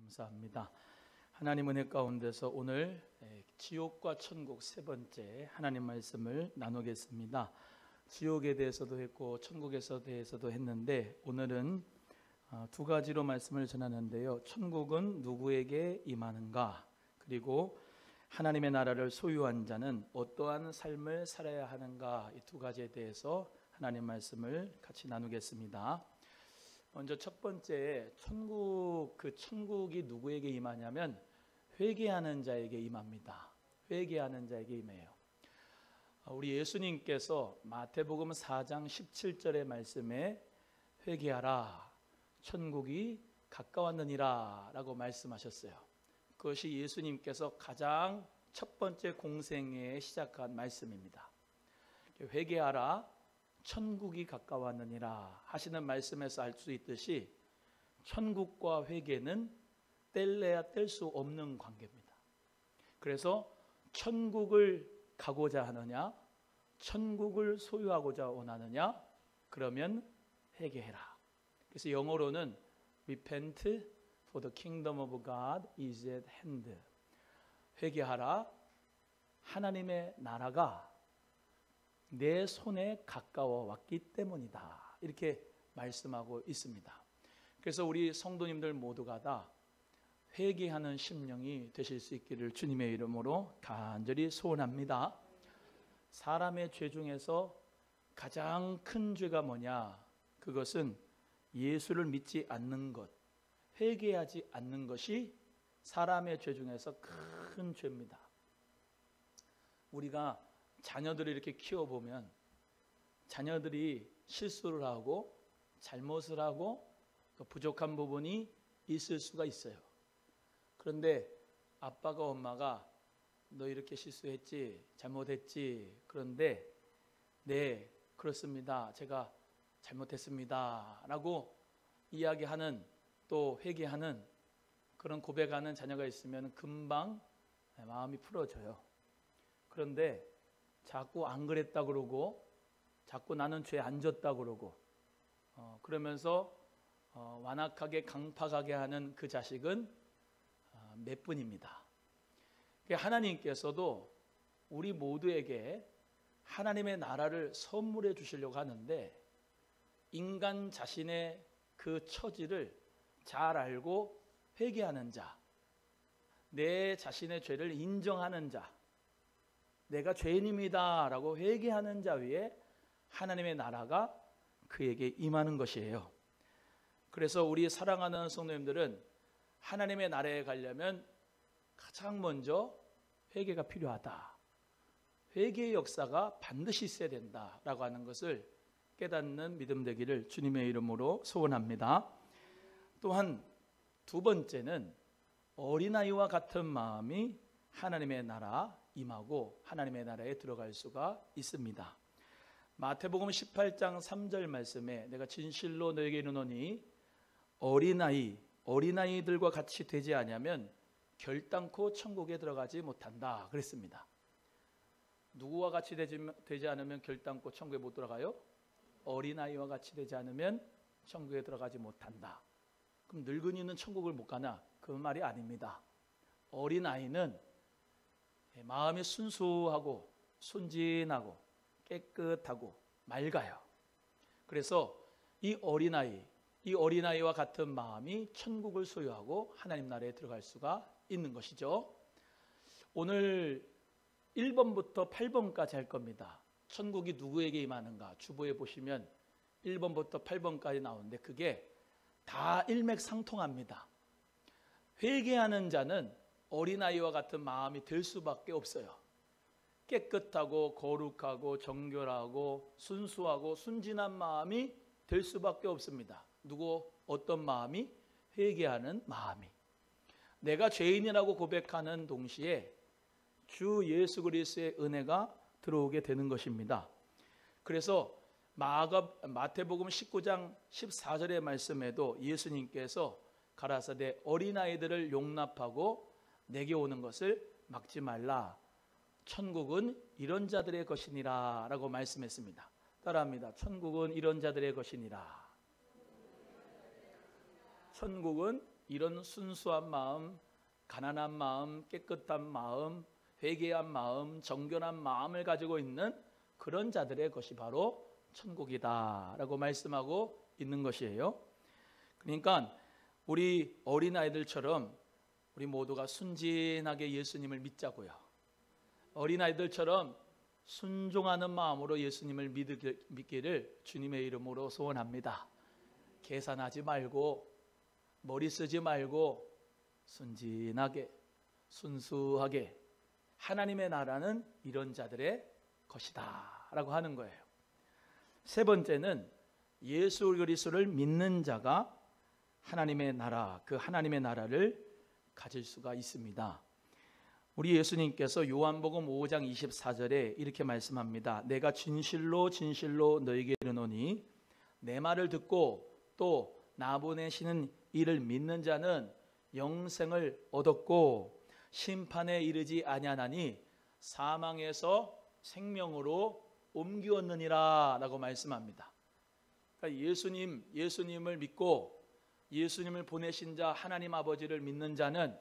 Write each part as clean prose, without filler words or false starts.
감사합니다. 하나님 은혜 가운데서 오늘 지옥과 천국 세 번째 하나님 말씀을 나누겠습니다. 지옥에 대해서도 했고 천국에 대해서도 했는데 오늘은 두 가지로 말씀을 전하는데요. 천국은 누구에게 임하는가? 그리고 하나님의 나라를 소유한 자는 어떠한 삶을 살아야 하는가? 이 두 가지에 대해서 하나님 말씀을 같이 나누겠습니다. 먼저 첫 번째, 천국이 누구에게 임하냐면 회개하는 자에게 임합니다. 회개하는 자에게 임해요. 우리 예수님께서 마태복음 4장 17절의 말씀에 회개하라, 천국이 가까웠느니라 라고 말씀하셨어요. 그것이 예수님께서 가장 첫 번째 공생애에 시작한 말씀입니다. 회개하라, 천국이 가까웠느니라 하시는 말씀에서 알 수 있듯이 천국과 회개는 뗄래야 뗄 수 없는 관계입니다. 그래서 천국을 가고자 하느냐, 천국을 소유하고자 원하느냐, 그러면 회개해라. 그래서 영어로는 Repent, for the kingdom of God is at hand. 회개하라, 하나님의 나라가 내 손에 가까워 왔기 때문이다. 이렇게 말씀하고 있습니다. 그래서 우리 성도님들 모두가 다 회개하는 심령이 되실 수 있기를 주님의 이름으로 간절히 소원합니다. 사람의 죄 중에서 가장 큰 죄가 뭐냐? 그것은 예수를 믿지 않는 것, 회개하지 않는 것이 사람의 죄 중에서 큰 죄입니다. 우리가 자녀들을 이렇게 키워보면 자녀들이 실수를 하고 잘못을 하고 부족한 부분이 있을 수가 있어요. 그런데 아빠가 엄마가 너 이렇게 실수했지, 잘못했지, 그런데 네, 그렇습니다, 제가 잘못했습니다 라고 이야기하는, 또 회개하는, 그런 고백하는 자녀가 있으면 금방 마음이 풀어져요. 그런데 자꾸 안 그랬다 그러고 자꾸 나는 죄 안 졌다 그러고 그러면서 완악하게 강팍하게 하는 그 자식은 몇 분입니다. 하나님께서도 우리 모두에게 하나님의 나라를 선물해 주시려고 하는데 인간 자신의 그 처지를 잘 알고 회개하는 자, 내 자신의 죄를 인정하는 자, 내가 죄인입니다 라고 회개하는 자 위에 하나님의 나라가 그에게 임하는 것이에요. 그래서 우리 사랑하는 성도님들은 하나님의 나라에 가려면 가장 먼저 회개가 필요하다, 회개의 역사가 반드시 있어야 된다라고 하는 것을 깨닫는 믿음 되기를 주님의 이름으로 소원합니다. 또한 두 번째는 어린아이와 같은 마음이 하나님의 나라 임하고 하나님의 나라에 들어갈 수가 있습니다. 마태복음 18장 3절 말씀에 내가 진실로 너에게 이르노니 어린아이들과 같이 되지 아니하면 결단코 천국에 들어가지 못한다 그랬습니다. 누구와 같이 되지 않으면 결단코 천국에 못 들어가요? 어린아이와 같이 되지 않으면 천국에 들어가지 못한다. 그럼 늙은이는 천국을 못 가나? 그 말이 아닙니다. 어린아이는 마음이 순수하고 순진하고 깨끗하고 맑아요. 그래서 이 어린아이와 같은 마음이 천국을 소유하고 하나님 나라에 들어갈 수가 있는 것이죠. 오늘 1번부터 8번까지 할 겁니다. 천국이 누구에게 임하는가? 주보에 보시면 1번부터 8번까지 나오는데 그게 다 일맥상통합니다. 회개하는 자는 어린아이와 같은 마음이 될 수밖에 없어요. 깨끗하고 거룩하고 정결하고 순수하고 순진한 마음이 될 수밖에 없습니다. 어떤 마음이? 회개하는 마음이. 내가 죄인이라고 고백하는 동시에 주 예수 그리스도의 은혜가 들어오게 되는 것입니다. 그래서 마태복음 19장 14절의 말씀에도 예수님께서 가라사대 어린아이들을 용납하고 내게 오는 것을 막지 말라. 천국은 이런 자들의 것이니라 라고 말씀했습니다. 따라합니다. 천국은 이런 자들의 것이니라. 천국은 이런 순수한 마음, 가난한 마음, 깨끗한 마음, 회개한 마음, 정결한 마음을 가지고 있는 그런 자들의 것이 바로 천국이다라고 말씀하고 있는 것이에요. 그러니까 우리 어린아이들처럼 우리 모두가 순진하게 예수님을 믿자고요. 어린아이들처럼 순종하는 마음으로 예수님을 믿기를 주님의 이름으로 소원합니다. 계산하지 말고 머리 쓰지 말고 순진하게 순수하게 하나님의 나라는 이런 자들의 것이다 라고 하는 거예요. 세 번째는 예수 그리스도를 믿는 자가 하나님의 나라, 그 하나님의 나라를 가질 수가 있습니다. 우리 예수님께서 요한복음 5장 24절에 이렇게 말씀합니다. 내가 진실로 진실로 너희에게 이르노니 내 말을 듣고 또 나 보내시는 이를 믿는 자는 영생을 얻었고 심판에 이르지 아니하나니 사망에서 생명으로 옮기었느니라 라고 말씀합니다. 그러니까 예수님을 믿고 예수님을 보내신 자 하나님 아버지를 믿는 자는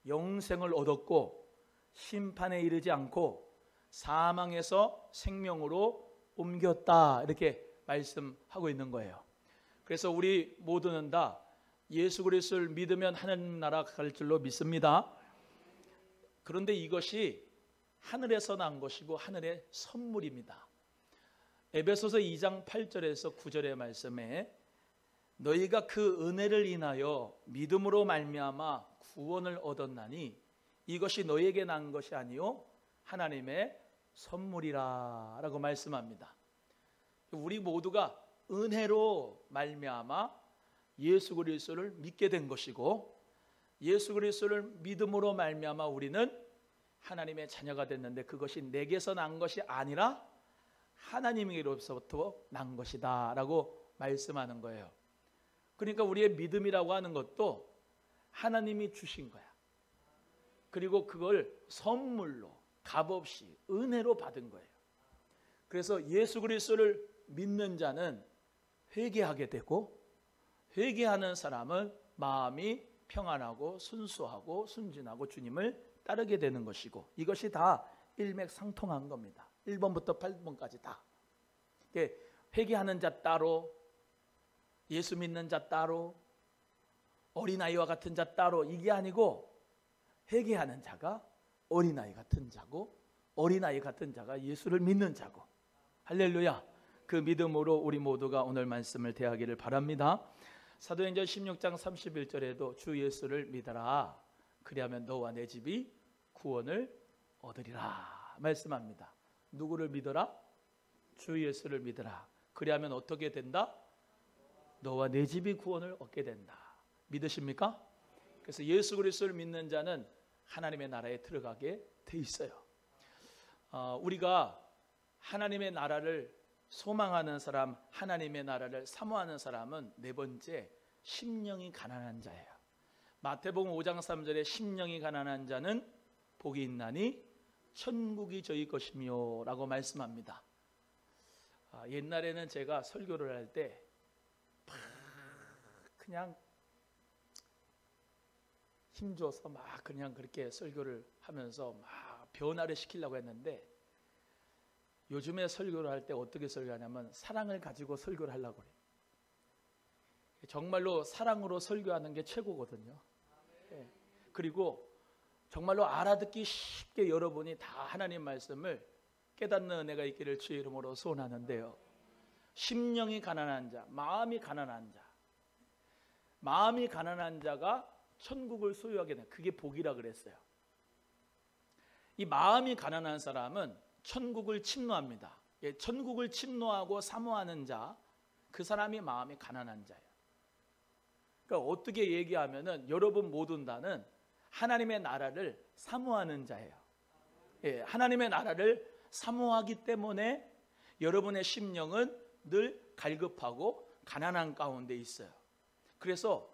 영생을 얻었고 심판에 이르지 않고 사망에서 생명으로 옮겼다 이렇게 말씀하고 있는 거예요. 그래서 우리 모두는 다 예수 그리스도를 믿으면 하나님 나라 갈 줄로 믿습니다. 그런데 이것이 하늘에서 난 것이고 하늘의 선물입니다. 에베소서 2장 8절에서 9절의 말씀에 너희가 그 은혜를 인하여 믿음으로 말미암아 구원을 얻었나니 이것이 너희에게 난 것이 아니요 하나님의 선물이라 라고 말씀합니다. 우리 모두가 은혜로 말미암아 예수 그리스도를 믿게 된 것이고 예수 그리스도를 믿음으로 말미암아 우리는 하나님의 자녀가 됐는데 그것이 내게서 난 것이 아니라 하나님에게로부터 난 것이다 라고 말씀하는 거예요. 그러니까 우리의 믿음이라고 하는 것도 하나님이 주신 거야. 그리고 그걸 선물로 값없이 은혜로 받은 거예요. 그래서 예수 그리스도를 믿는 자는 회개하게 되고 회개하는 사람은 마음이 평안하고 순수하고 순진하고 주님을 따르게 되는 것이고 이것이 다 일맥상통한 겁니다. 1번부터 8번까지 다. 회개하는 자 따로 예수 믿는 자 따로 어린아이와 같은 자 따로 이게 아니고 회개하는 자가 어린아이 같은 자고 어린아이 같은 자가 예수를 믿는 자고 할렐루야. 그 믿음으로 우리 모두가 오늘 말씀을 대하기를 바랍니다. 사도행전 16장 31절에도 주 예수를 믿어라 그리하면 너와 내 집이 구원을 얻으리라 말씀합니다. 누구를 믿어라? 주 예수를 믿어라. 그리하면 어떻게 된다? 너와 내 집이 구원을 얻게 된다. 믿으십니까? 그래서 예수 그리스도를 믿는 자는 하나님의 나라에 들어가게 돼 있어요. 우리가 하나님의 나라를 소망하는 사람, 하나님의 나라를 사모하는 사람은 네 번째, 심령이 가난한 자예요. 마태복음 5장 3절에 심령이 가난한 자는 복이 있나니 천국이 저희 것이며 라고 말씀합니다. 옛날에는 제가 설교를 할 때 그냥 힘줘서 막 그냥 그렇게 설교를 하면서 막 변화를 시키려고 했는데 요즘에 설교를 할 때 어떻게 설교하냐면 사랑을 가지고 설교를 하려고 그래요. 정말로 사랑으로 설교하는 게 최고거든요. 예. 그리고 정말로 알아듣기 쉽게 여러분이 다 하나님 말씀을 깨닫는 은혜가 있기를 주의 이름으로 소원하는데요. 심령이 가난한 자, 마음이 가난한 자, 마음이 가난한 자가 천국을 소유하게 된 그게 복이라 그랬어요. 이 마음이 가난한 사람은 천국을 침노합니다. 예, 천국을 침노하고 사모하는 자, 그 사람이 마음이 가난한 자예요. 그러니까 어떻게 얘기하면은 여러분 모두 다는 하나님의 나라를 사모하는 자예요. 예, 하나님의 나라를 사모하기 때문에 여러분의 심령은 늘 갈급하고 가난한 가운데 있어요. 그래서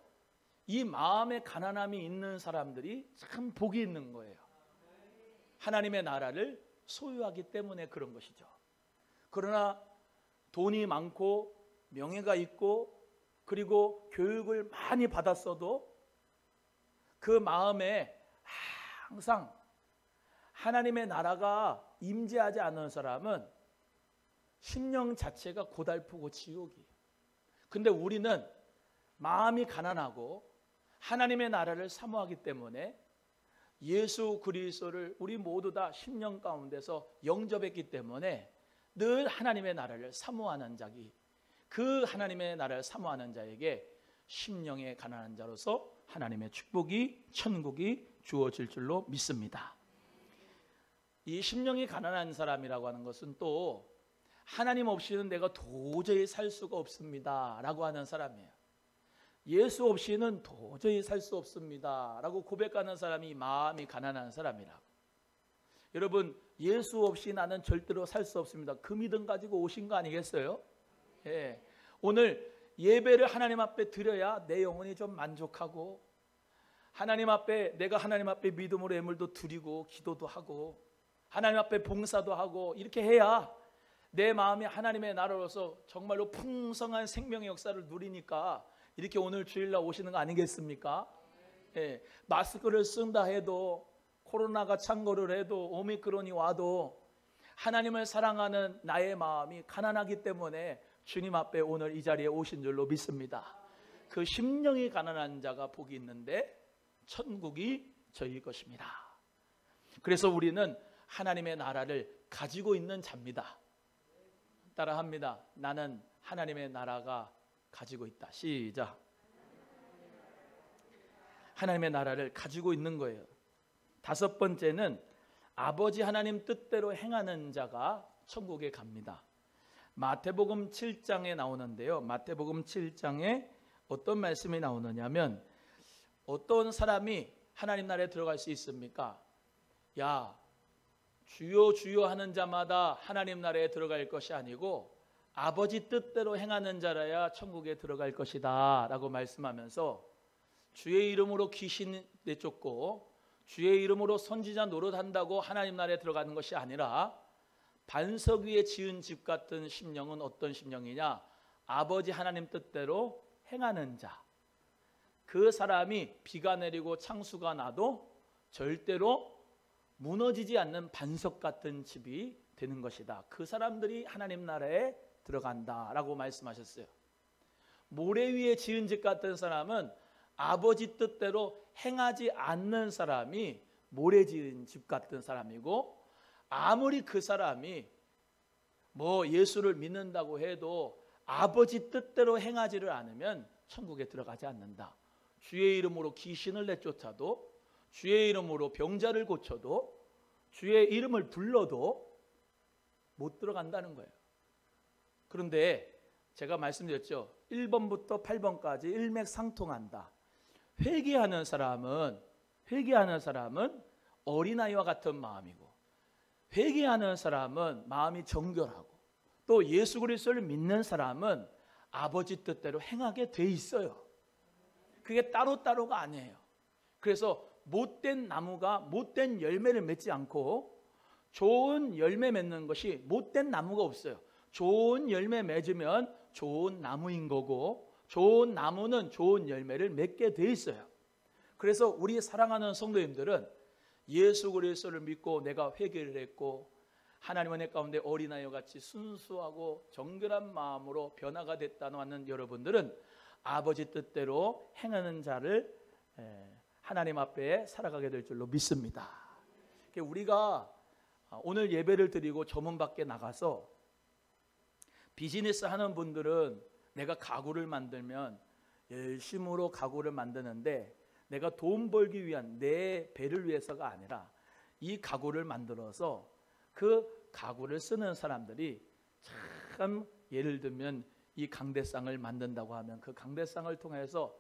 이 마음의 가난함이 있는 사람들이 참 복이 있는 거예요. 하나님의 나라를 소유하기 때문에 그런 것이죠. 그러나 돈이 많고 명예가 있고 그리고 교육을 많이 받았어도 그 마음에 항상 하나님의 나라가 임재하지 않는 사람은 심령 자체가 고달프고 지옥이에요. 근데 우리는 마음이 가난하고 하나님의 나라를 사모하기 때문에 예수 그리스도를 우리 모두 다 심령 가운데서 영접했기 때문에 늘 하나님의 나라를 사모하는 자기, 그 하나님의 나라를 사모하는 자에게 심령의 가난한 자로서 하나님의 축복이, 천국이 주어질 줄로 믿습니다. 이 심령이 가난한 사람이라고 하는 것은 또 하나님 없이는 내가 도저히 살 수가 없습니다 라고 하는 사람이에요. 예수 없이는 도저히 살 수 없습니다 라고 고백하는 사람이 마음이 가난한 사람이라고. 여러분, 예수 없이 나는 절대로 살 수 없습니다, 그 믿음 가지고 오신 거 아니겠어요? 예. 오늘 예배를 하나님 앞에 드려야 내 영혼이 좀 만족하고, 하나님 앞에 내가 하나님 앞에 믿음으로 예물도 드리고 기도도 하고 하나님 앞에 봉사도 하고 이렇게 해야 내 마음이 하나님의 나라로서 정말로 풍성한 생명의 역사를 누리니까 이렇게 오늘 주일날 오시는 거 아니겠습니까? 예, 마스크를 쓴다 해도, 코로나가 창궐을 해도, 오미크론이 와도 하나님을 사랑하는 나의 마음이 가난하기 때문에 주님 앞에 오늘 이 자리에 오신 줄로 믿습니다. 그 심령이 가난한 자가 복이 있는데 천국이 저희 것입니다. 그래서 우리는 하나님의 나라를 가지고 있는 자입니다. 따라합니다. 나는 하나님의 나라가 가지고 있다. 시작. 하나님의 나라를 가지고 있는 거예요. 다섯 번째는 아버지 하나님 뜻대로 행하는 자가 천국에 갑니다. 마태복음 7장에 나오는데요. 마태복음 7장에 어떤 말씀이 나오느냐면, 어떤 사람이 하나님 나라에 들어갈 수 있습니까? 야, 주여 주여 하는 자마다 하나님 나라에 들어갈 것이 아니고 아버지 뜻대로 행하는 자라야 천국에 들어갈 것이다 라고 말씀하면서, 주의 이름으로 귀신 내쫓고 주의 이름으로 선지자 노릇한다고 하나님 나라에 들어가는 것이 아니라, 반석 위에 지은 집 같은 심령은 어떤 심령이냐? 아버지 하나님 뜻대로 행하는 자. 그 사람이 비가 내리고 창수가 나도 절대로 무너지지 않는 반석 같은 집이 되는 것이다. 그 사람들이 하나님 나라에 들어간다라고 말씀하셨어요. 모래 위에 지은 집 같은 사람은 아버지 뜻대로 행하지 않는 사람이 모래 지은 집 같은 사람이고, 아무리 그 사람이 뭐 예수를 믿는다고 해도 아버지 뜻대로 행하지를 않으면 천국에 들어가지 않는다. 주의 이름으로 귀신을 내쫓아도, 주의 이름으로 병자를 고쳐도, 주의 이름을 불러도 못 들어간다는 거예요. 그런데 제가 말씀드렸죠. 1번부터 8번까지 일맥상통한다. 회개하는 사람은 어린아이와 같은 마음이고, 회개하는 사람은 마음이 정결하고, 또 예수 그리스도를 믿는 사람은 아버지 뜻대로 행하게 돼 있어요. 그게 따로따로가 아니에요. 그래서 못된 나무가 못된 열매를 맺지 않고, 좋은 열매 맺는 것이 못된 나무가 없어요. 좋은 열매 맺으면 좋은 나무인 거고, 좋은 나무는 좋은 열매를 맺게 돼 있어요. 그래서 우리 사랑하는 성도님들은 예수 그리스도를 믿고 내가 회개를 했고 하나님 은혜 가운데 어린아이와 같이 순수하고 정결한 마음으로 변화가 됐다는 여러분들은 아버지 뜻대로 행하는 자를 하나님 앞에 살아가게 될 줄로 믿습니다. 우리가 오늘 예배를 드리고 저 문 밖에 나가서 비즈니스 하는 분들은 내가 가구를 만들면 열심으로 가구를 만드는데, 내가 돈 벌기 위한 내 배를 위해서가 아니라 이 가구를 만들어서 그 가구를 쓰는 사람들이 참, 예를 들면 이 강대상을 만든다고 하면 그 강대상을 통해서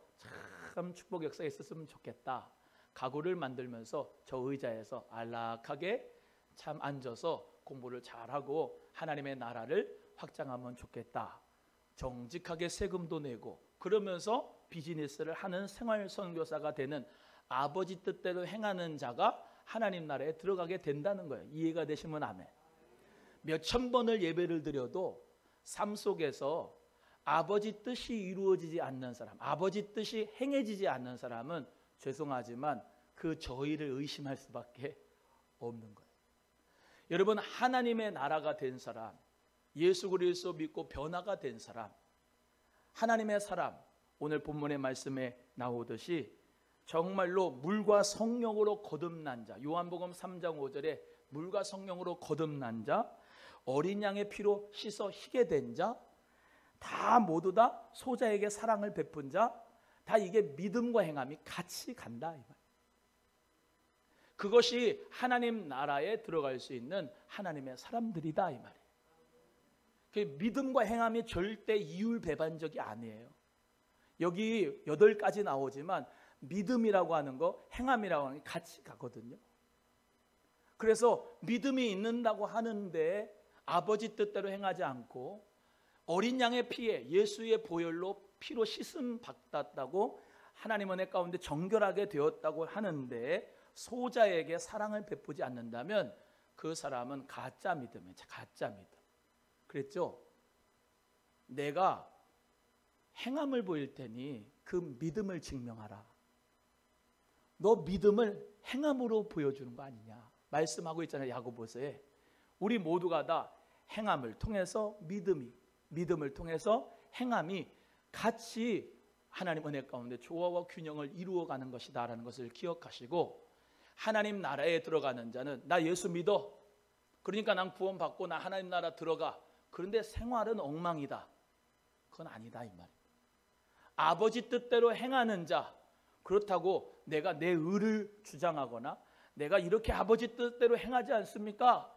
참 축복 역사가 있었으면 좋겠다. 가구를 만들면서 저 의자에서 안락하게 참 앉아서 공부를 잘하고 하나님의 나라를 확장하면 좋겠다. 정직하게 세금도 내고 그러면서 비즈니스를 하는 생활 선교사가 되는, 아버지 뜻대로 행하는 자가 하나님 나라에 들어가게 된다는 거예요. 이해가 되시면 아멘. 몇천 번을 예배를 드려도 삶 속에서 아버지 뜻이 이루어지지 않는 사람, 아버지 뜻이 행해지지 않는 사람은 죄송하지만 그 저희를 의심할 수밖에 없는 거예요. 여러분, 하나님의 나라가 된 사람, 예수 그리스도 믿고 변화가 된 사람, 하나님의 사람, 오늘 본문의 말씀에 나오듯이 정말로 물과 성령으로 거듭난 자, 요한복음 3장 5절에 물과 성령으로 거듭난 자, 어린 양의 피로 씻어 희게 된 자, 다 모두 다 소자에게 사랑을 베푼 자, 다 이게 믿음과 행함이 같이 간다 이 말. 그것이 하나님 나라에 들어갈 수 있는 하나님의 사람들이다 이 말이에요. 그 믿음과 행함이 절대 이율배반적이 아니에요. 여기 8가지 나오지만 믿음이라고 하는 거, 행함이라고 하는 게 같이 가거든요. 그래서 믿음이 있는다고 하는데 아버지 뜻대로 행하지 않고 어린 양의 피에 예수의 보혈로 피로 씻음 받았다고 하나님 은혜 가운데 정결하게 되었다고 하는데 소자에게 사랑을 베푸지 않는다면 그 사람은 가짜 믿음이에요. 가짜 믿음. 그랬죠? 내가 행함을 보일 테니 그 믿음을 증명하라. 너 믿음을 행함으로 보여주는 거 아니냐 말씀하고 있잖아요. 야고보서에. 우리 모두가 다 행함을 통해서 믿음을 통해서 행함이 같이 하나님 은혜 가운데 조화와 균형을 이루어가는 것이다 라는 것을 기억하시고, 하나님 나라에 들어가는 자는 나 예수 믿어, 그러니까 난 구원받고 나 하나님 나라 들어가, 그런데 생활은 엉망이다, 그건 아니다 이 말입니다. 아버지 뜻대로 행하는 자, 그렇다고 내가 내 의를 주장하거나 내가 이렇게 아버지 뜻대로 행하지 않습니까?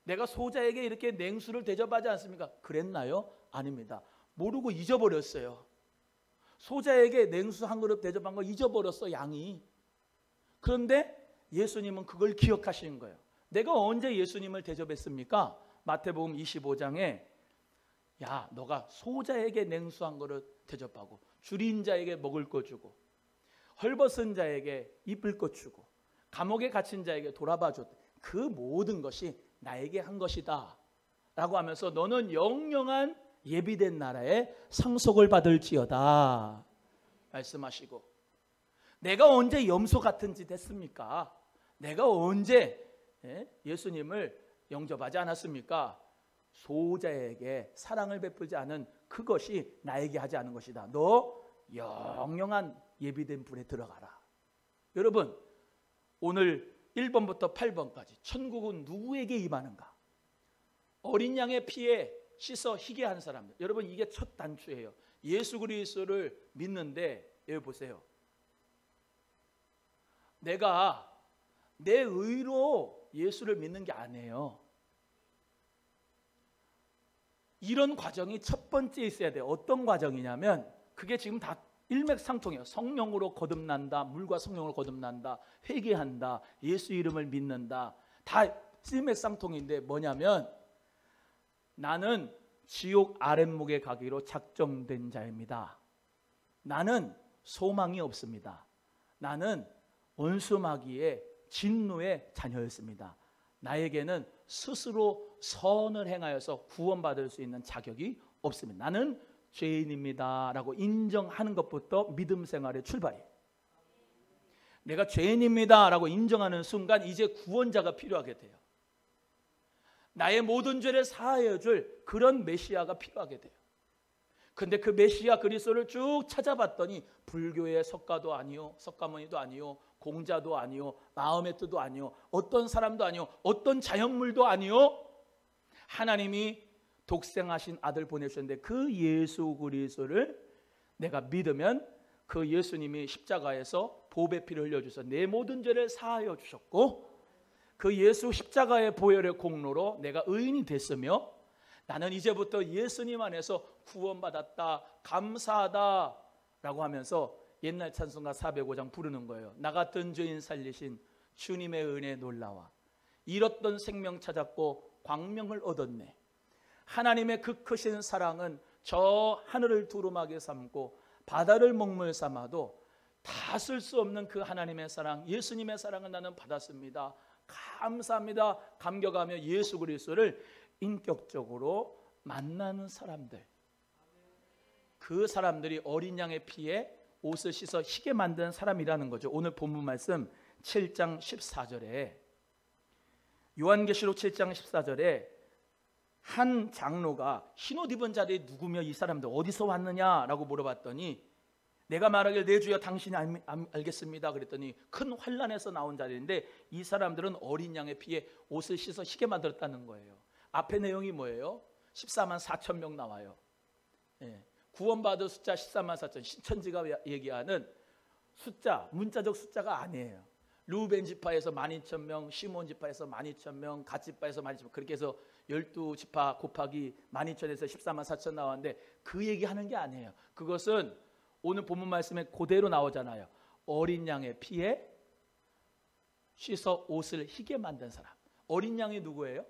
내가 소자에게 이렇게 냉수를 대접하지 않습니까? 그랬나요? 아닙니다. 모르고 잊어버렸어요. 소자에게 냉수 한 그릇 대접한 거 잊어버렸어, 양이. 그런데 예수님은 그걸 기억하시는 거예요. 내가 언제 예수님을 대접했습니까? 마태복음 25장에 야, 너가 소자에게 냉수 한 그릇 대접하고 줄인 자에게 먹을 거 주고 헐벗은 자에게 입을 것 주고 감옥에 갇힌 자에게 돌아봐 줬다. 그 모든 것이 나에게 한 것이다 라고 하면서 너는 영영한 예비된 나라에 상속을 받을지어다 말씀하시고, 내가 언제 염소 같은 짓 했습니까? 내가 언제 예수님을 영접하지 않았습니까? 소자에게 사랑을 베풀지 않은 그것이 나에게 하지 않은 것이다. 너 영영한 예비된 불에 들어가라. 여러분, 오늘 1번부터 8번까지 천국은 누구에게 임하는가? 어린 양의 피에 씻어 희게 한 사람들. 여러분, 이게 첫 단추예요. 예수 그리스도를 믿는데 여기 보세요. 내가 내 의로 예수를 믿는 게 아니에요. 이런 과정이 첫 번째 있어야 돼요. 어떤 과정이냐면 그게 지금 다 일맥상통이에요. 성령으로 거듭난다, 물과 성령으로 거듭난다, 회개한다, 예수 이름을 믿는다, 다 일맥상통인데 뭐냐면 나는 지옥 아랫목에 가기로 작정된 자입니다. 나는 소망이 없습니다. 나는 원수마귀의 진노의 자녀였습니다. 나에게는 스스로 선을 행하여서 구원받을 수 있는 자격이 없습니다. 나는 죄인입니다 라고 인정하는 것부터 믿음 생활의 출발이에요. 내가 죄인입니다 라고 인정하는 순간 이제 구원자가 필요하게 돼요. 나의 모든 죄를 사하여 줄 그런 메시아가 필요하게 돼요. 근데 그 메시아 그리스도를 쭉 찾아봤더니 불교의 석가도 아니요, 석가모니도 아니요, 공자도 아니요, 마음의 뜻도 아니요, 어떤 사람도 아니요, 어떤 자연물도 아니요, 하나님이 독생하신 아들 보내주셨는데 그 예수 그리스도를 내가 믿으면 그 예수님이 십자가에서 보배 피를 흘려주셔서 내 모든 죄를 사하여 주셨고, 그 예수 십자가의 보혈의 공로로 내가 의인이 됐으며 나는 이제부터 예수님 안에서 구원받았다, 감사하다 라고 하면서 옛날 찬송가 405장 부르는 거예요. 나 같은 죄인 살리신 주님의 은혜 놀라와 잃었던 생명 찾았고 광명을 얻었네. 하나님의 그 크신 사랑은 저 하늘을 두루마게 삼고 바다를 먹물 삼아도 다 쓸 수 없는 그 하나님의 사랑, 예수님의 사랑을 나는 받았습니다. 감사합니다. 감격하며 예수 그리스도를 인격적으로 만나는 사람들, 그 사람들이 어린 양의 피에 옷을 씻어 희게 만든 사람이라는 거죠. 오늘 본문 말씀 7장 14절에 요한계시록 7장 14절에 한 장로가 흰옷 입은 자들이 누구며 이 사람들 어디서 왔느냐라고 물어봤더니 내가 말하길 내 주여 당신이 알겠습니다 그랬더니 큰 환란에서 나온 자들인데 이 사람들은 어린 양의 피에 옷을 씻어 희게 만들었다는 거예요. 앞에 내용이 뭐예요? 14만 4천 명 나와요. 구원받은 숫자 14만 4천, 신천지가 얘기하는 숫자, 문자적 숫자가 아니에요. 루벤 지파에서 12,000명, 시몬 지파에서 12,000명, 갓 지파에서 12,000명, 그렇게 해서 12지파 곱하기 12,000에서 14만 4천 나왔는데 그 얘기하는 게 아니에요. 그것은 오늘 본문 말씀에 그대로 나오잖아요. 어린 양의 피에 씻어 옷을 희게 만든 사람. 어린 양이 누구예요?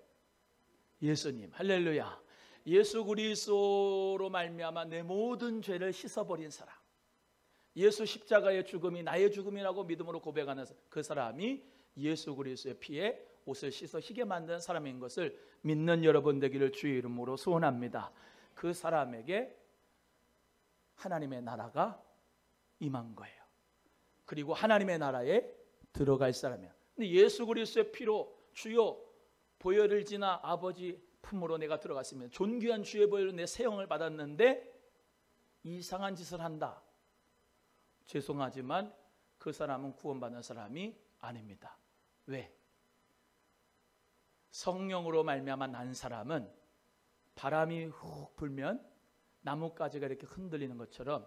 예수님. 할렐루야. 예수 그리스도로 말미암아 내 모든 죄를 씻어버린 사람. 예수 십자가의 죽음이 나의 죽음이라고 믿음으로 고백하는 그 사람이 예수 그리스도의 피에 옷을 씻어 희게 만든 사람인 것을 믿는 여러분 되기를 주의 이름으로 소원합니다. 그 사람에게 하나님의 나라가 임한 거예요. 그리고 하나님의 나라에 들어갈 사람이야. 근데 예수 그리스도의 피로 주여 보혈을 지나 아버지 품으로 내가 들어갔습니다. 존귀한 주의 보혈로 내 세형을 받았는데 이상한 짓을 한다. 죄송하지만 그 사람은 구원받는 사람이 아닙니다. 왜? 성령으로 말미암아 난 사람은 바람이 훅 불면 나뭇가지가 이렇게 흔들리는 것처럼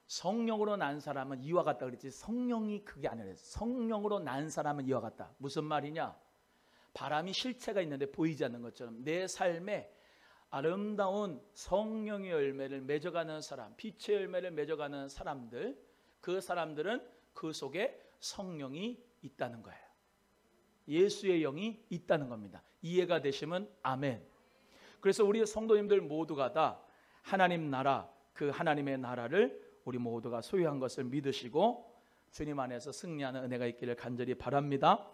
성령으로 난 사람은 이와 같다 그랬지 성령이 그게 아니라 성령으로 난 사람은 이와 같다. 무슨 말이냐? 바람이 실체가 있는데 보이지 않는 것처럼 내 삶에 아름다운 성령의 열매를 맺어가는 사람, 빛의 열매를 맺어가는 사람들, 그 사람들은 그 속에 성령이 있다는 거예요. 예수의 영이 있다는 겁니다. 이해가 되시면 아멘. 그래서 우리 성도님들 모두가 다 하나님 나라, 그 하나님의 나라를 우리 모두가 소유한 것을 믿으시고 주님 안에서 승리하는 은혜가 있기를 간절히 바랍니다.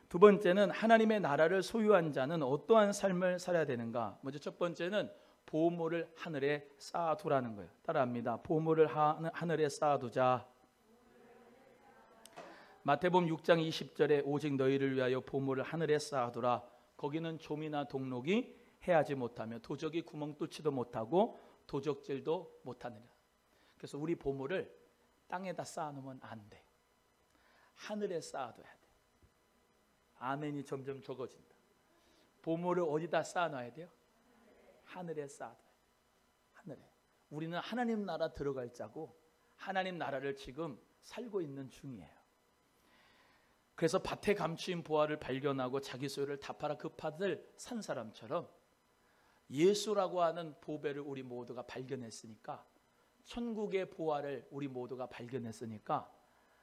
두 번째는 하나님의 나라를 소유한 자는 어떠한 삶을 살아야 되는가? 먼저 첫 번째는 보물을 하늘에 쌓아두라는 거예요. 따라합니다. 보물을 하늘에 쌓아두자. 마태복음 6장 20절에 오직 너희를 위하여 보물을 하늘에 쌓아두라. 거기는 좀이나 동록이 해하지 못하며 도적이 구멍 뚫지도 못하고 도적질도 못하느니라. 그래서 우리 보물을 땅에다 쌓아놓으면 안 돼. 하늘에 쌓아둬야 돼. 아멘이 점점 적어진다. 보물을 어디다 쌓아놔야 돼요? 하늘에 쌓아둬야 돼. 하늘에. 우리는 하나님 나라 들어갈 자고 하나님 나라를 지금 살고 있는 중이에요. 그래서 밭에 감추인 보화를 발견하고 자기 소유를 다 팔아 급하들 산 사람처럼 예수라고 하는 보배를 우리 모두가 발견했으니까 천국의 보화를 우리 모두가 발견했으니까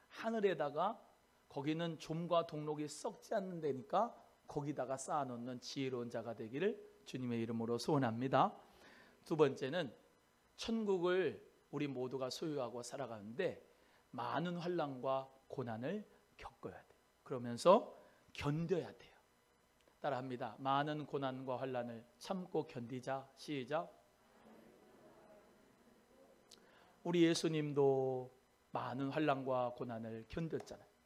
하늘에다가 거기는 좀과 동록이 썩지 않는 데니까 거기다가 쌓아놓는 지혜로운 자가 되기를 주님의 이름으로 소원합니다. 두 번째는 천국을 우리 모두가 소유하고 살아가는데 많은 환난과 고난을 겪어야 돼요. 그러면서 견뎌야 돼요. 따라합니다. 많은 고난과 환난을 참고 견디자. 시작. 우리 예수님도 많은 환난과 고난을 견뎠잖아요.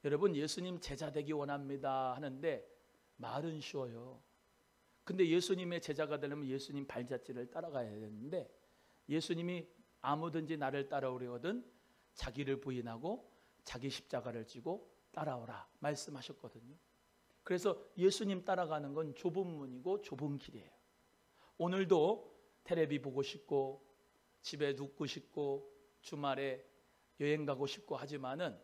여러분 예수님 제자 되기 원합니다 하는데 말은 쉬워요. 근데 예수님의 제자가 되려면 예수님 발자취를 따라가야 되는데 예수님이 아무든지 나를 따라오려거든 자기를 부인하고 자기 십자가를 지고 따라오라 말씀하셨거든요. 그래서 예수님 따라가는 건 좁은 문이고 좁은 길이에요. 오늘도 텔레비 보고 싶고 집에 눕고 싶고 주말에 여행 가고 싶고 하지만은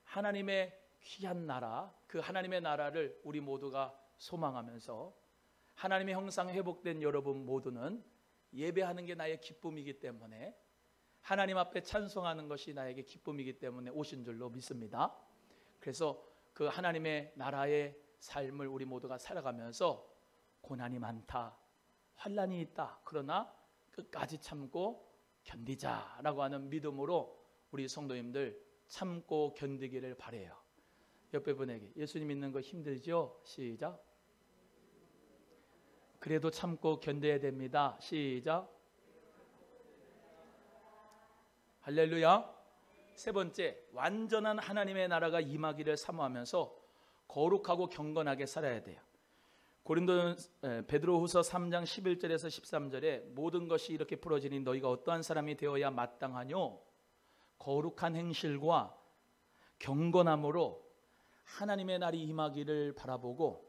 하나님의 귀한 나라, 그 하나님의 나라를 우리 모두가 소망하면서 하나님의 형상 회복된 여러분 모두는 예배하는 게 나의 기쁨이기 때문에 하나님 앞에 찬송하는 것이 나에게 기쁨이기 때문에 오신 줄로 믿습니다. 그래서 그 하나님의 나라의 삶을 우리 모두가 살아가면서 고난이 많다, 환난이 있다. 그러나 끝까지 참고 견디자라고 하는 믿음으로 우리 성도님들 참고 견디기를 바라요. 옆에 분에게 예수님 믿는 거 힘들죠? 시작. 그래도 참고 견뎌야 됩니다. 시작. 할렐루야. 세 번째, 완전한 하나님의 나라가 임하기를 사모하면서 거룩하고 경건하게 살아야 돼요. 베드로후서 3장 11절에서 13절에 모든 것이 이렇게 풀어지니 너희가 어떠한 사람이 되어야 마땅하뇨? 거룩한 행실과 경건함으로 하나님의 날이 임하기를 바라보고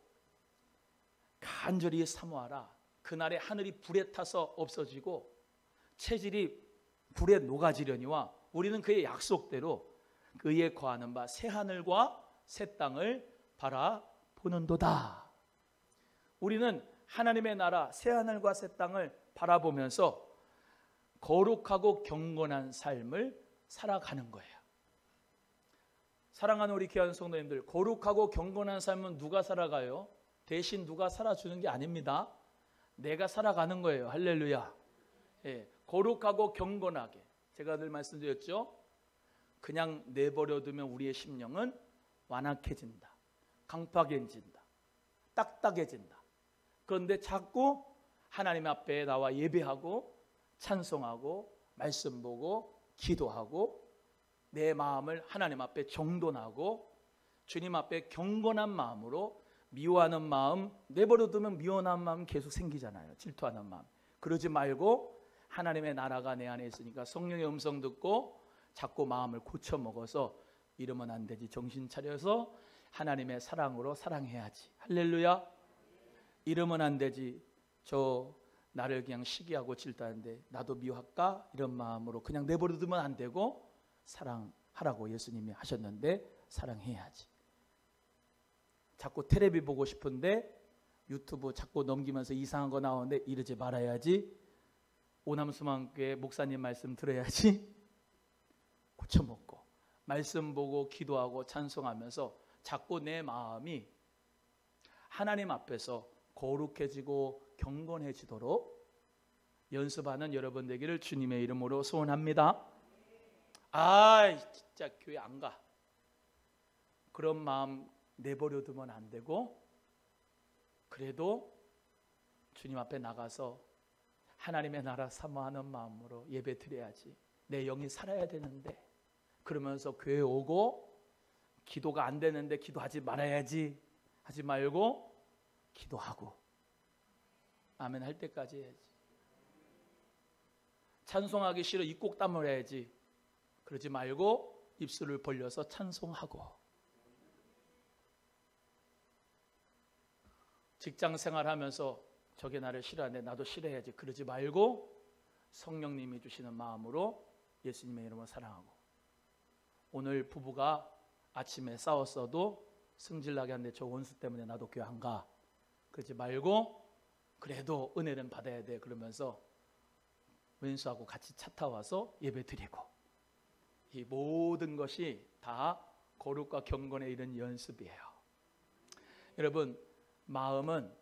간절히 사모하라. 그날에 하늘이 불에 타서 없어지고 체질이 불에 녹아지려니와 우리는 그의 약속대로 그의 거하는 바 새 하늘과 새 땅을 바라보는도다. 우리는 하나님의 나라 새 하늘과 새 땅을 바라보면서 거룩하고 경건한 삶을 살아가는 거예요. 사랑하는 우리 귀한 성도님들, 거룩하고 경건한 삶은 누가 살아가요? 대신 누가 살아주는 게 아닙니다. 내가 살아가는 거예요. 할렐루야. 예, 거룩하고 경건하게, 제가 늘 말씀드렸죠. 그냥 내버려두면 우리의 심령은 완악해진다, 강팍해진다, 딱딱해진다. 그런데 자꾸 하나님 앞에 나와 예배하고 찬송하고 말씀 보고 기도하고 내 마음을 하나님 앞에 정돈하고 주님 앞에 경건한 마음으로, 미워하는 마음, 내버려두면 미워하는 마음 계속 생기잖아요. 질투하는 마음. 그러지 말고 하나님의 나라가 내 안에 있으니까 성령의 음성 듣고 자꾸 마음을 고쳐 먹어서 이러면 안 되지, 정신 차려서 하나님의 사랑으로 사랑해야지. 할렐루야. 이러면 안 되지, 저 나를 그냥 시기하고 질투하는데 나도 미워할까? 이런 마음으로 그냥 내버려두면 안 되고 사랑하라고 예수님이 하셨는데 사랑해야지. 자꾸 텔레비 보고 싶은데 유튜브 자꾸 넘기면서 이상한 거 나오는데 이러지 말아야지. 오남수만교회 목사님 말씀 들어야지. 고쳐먹고 말씀 보고 기도하고 찬송하면서 자꾸 내 마음이 하나님 앞에서 거룩해지고 경건해지도록 연습하는 여러분 되기를 주님의 이름으로 소원합니다. 진짜 교회 안 가. 그런 마음 내버려두면 안 되고, 그래도 주님 앞에 나가서 하나님의 나라 사모하는 마음으로 예배 드려야지. 내 영이 살아야 되는데, 그러면서 교회 오고 기도가 안 되는데 기도하지 말아야지 하지 말고 기도하고 아멘 할 때까지 해야지. 찬송하기 싫어 입꼭 다물어야지. 그러지 말고 입술을 벌려서 찬송하고. 직장 생활하면서 저게 나를 싫어하는데 나도 싫어야지. 그러지 말고 성령님이 주시는 마음으로 예수님의 이름으로 사랑하고. 오늘 부부가 아침에 싸웠어도 승질나게 하는데 저 원수 때문에 나도 교회 안 가. 그러지 말고 그래도 은혜는 받아야 돼. 그러면서 왼수하고 같이 차 타와서 예배 드리고. 이 모든 것이 다 거룩과 경건에 이른 연습이에요. 여러분, 마음은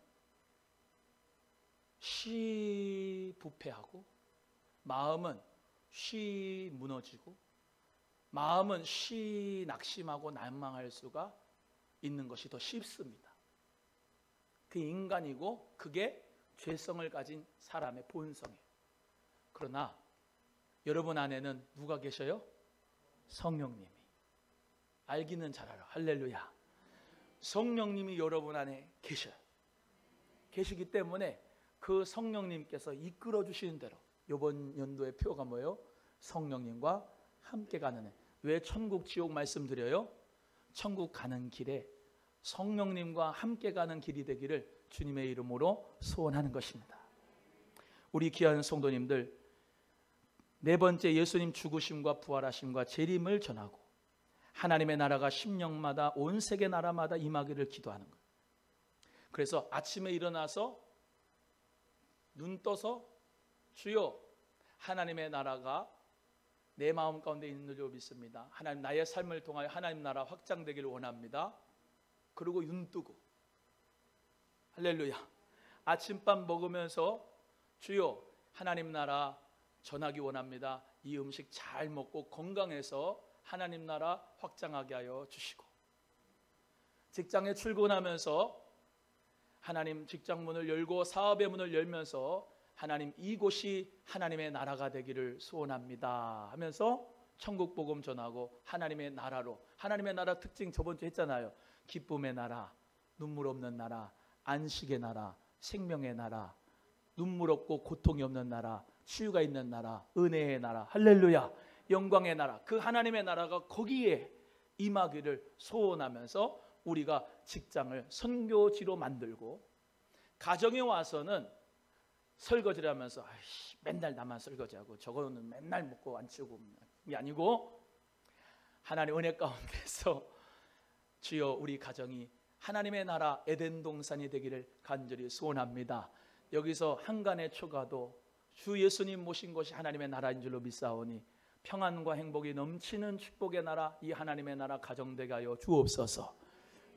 쉬 부패하고, 마음은 쉬 무너지고, 마음은 쉬 낙심하고 난망할 수가 있는 것이 더 쉽습니다. 그 인간이고 그게 죄성을 가진 사람의 본성이에요. 그러나 여러분 안에는 누가 계셔요? 성령님이. 알기는 잘 알아. 할렐루야. 성령님이 여러분 안에 계셔요. 계시기 때문에 그 성령님께서 이끌어 주시는 대로, 이번 연도의 표가 뭐예요? 성령님과 함께 가는 애. 왜 천국 지옥 말씀드려요? 천국 가는 길에 성령님과 함께 가는 길이 되기를 주님의 이름으로 소원하는 것입니다. 우리 귀한 성도님들, 네 번째, 예수님 죽으심과 부활하심과 재림을 전하고 하나님의 나라가 심령마다 온 세계 나라마다 임하기를 기도하는 거예요. 그래서 아침에 일어나서 눈 떠서 주여 하나님의 나라가 내 마음 가운데 있는 줄 믿습니다. 하나님, 나의 삶을 통하여 하나님 나라 확장되기를 원합니다. 그리고 눈 뜨고 할렐루야. 아침밥 먹으면서 주여 하나님 나라 전하기 원합니다. 이 음식 잘 먹고 건강해서 하나님 나라 확장하게 하여 주시고, 직장에 출근하면서 하나님 직장 문을 열고 사업의 문을 열면서 하나님 이곳이 하나님의 나라가 되기를 소원합니다 하면서 천국 복음 전하고 하나님의 나라로, 하나님의 나라 특징 저번 주에 했잖아요. 기쁨의 나라, 눈물 없는 나라, 안식의 나라, 생명의 나라, 눈물 없고 고통이 없는 나라, 치유가 있는 나라, 은혜의 나라, 할렐루야, 영광의 나라, 그 하나님의 나라가 거기에 임하기를 소원하면서 우리가 직장을 선교지로 만들고, 가정에 와서는 설거지를 하면서 맨날 나만 설거지하고 저거는 맨날 먹고 안 치우고, 이 아니고 하나님 은혜 가운데서 주여 우리 가정이 하나님의 나라 에덴 동산이 되기를 간절히 소원합니다. 여기서 한간의 초가도 주 예수님 모신 것이 하나님의 나라인 줄로 믿사오니 평안과 행복이 넘치는 축복의 나라, 이 하나님의 나라 가정되게 하여 주옵소서.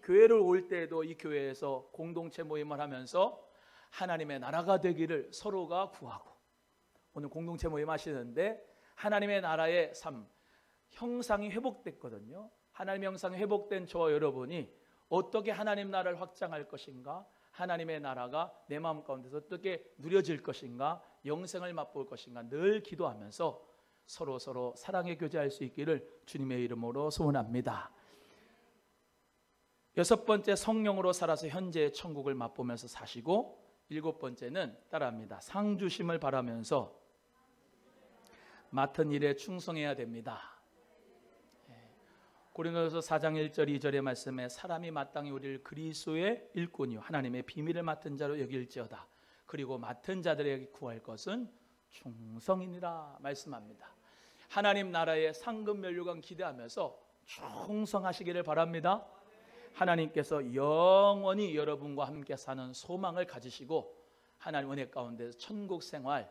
교회를 올 때에도 이 교회에서 공동체 모임을 하면서 하나님의 나라가 되기를 서로가 구하고, 오늘 공동체 모임 하시는데 하나님의 나라의 삶, 형상이 회복됐거든요. 하나님의 형상이 회복된 저와 여러분이 어떻게 하나님 나라를 확장할 것인가, 하나님의 나라가 내 마음 가운데서 어떻게 누려질 것인가, 영생을 맛볼 것인가 늘 기도하면서 서로 사랑의 교제할 수 있기를 주님의 이름으로 소원합니다. 6번째, 성령으로 살아서 현재의 천국을 맛보면서 사시고, 7번째는 따라합니다. 상 주심을 바라면서 맡은 일에 충성해야 됩니다. 고린도서 4장 1절 2절의 말씀에 사람이 마땅히 우리를 그리스도의 일꾼이요 하나님의 비밀을 맡은 자로 여길지어다. 그리고 맡은 자들에게 구할 것은 충성이니라 말씀합니다. 하나님 나라의 상급 면류관 기대하면서 충성하시기를 바랍니다. 하나님께서 영원히 여러분과 함께 사는 소망을 가지시고, 하나님 은혜 가운데 천국 생활,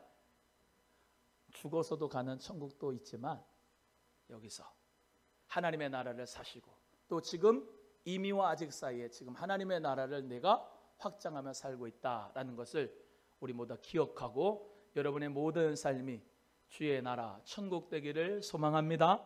죽어서도 가는 천국도 있지만 여기서 하나님의 나라를 사시고, 또 지금 이미와 아직 사이에 지금 하나님의 나라를 내가 확장하며 살고 있다라는 것을 우리 모두 기억하고 여러분의 모든 삶이 주의 나라 천국 되기를 소망합니다.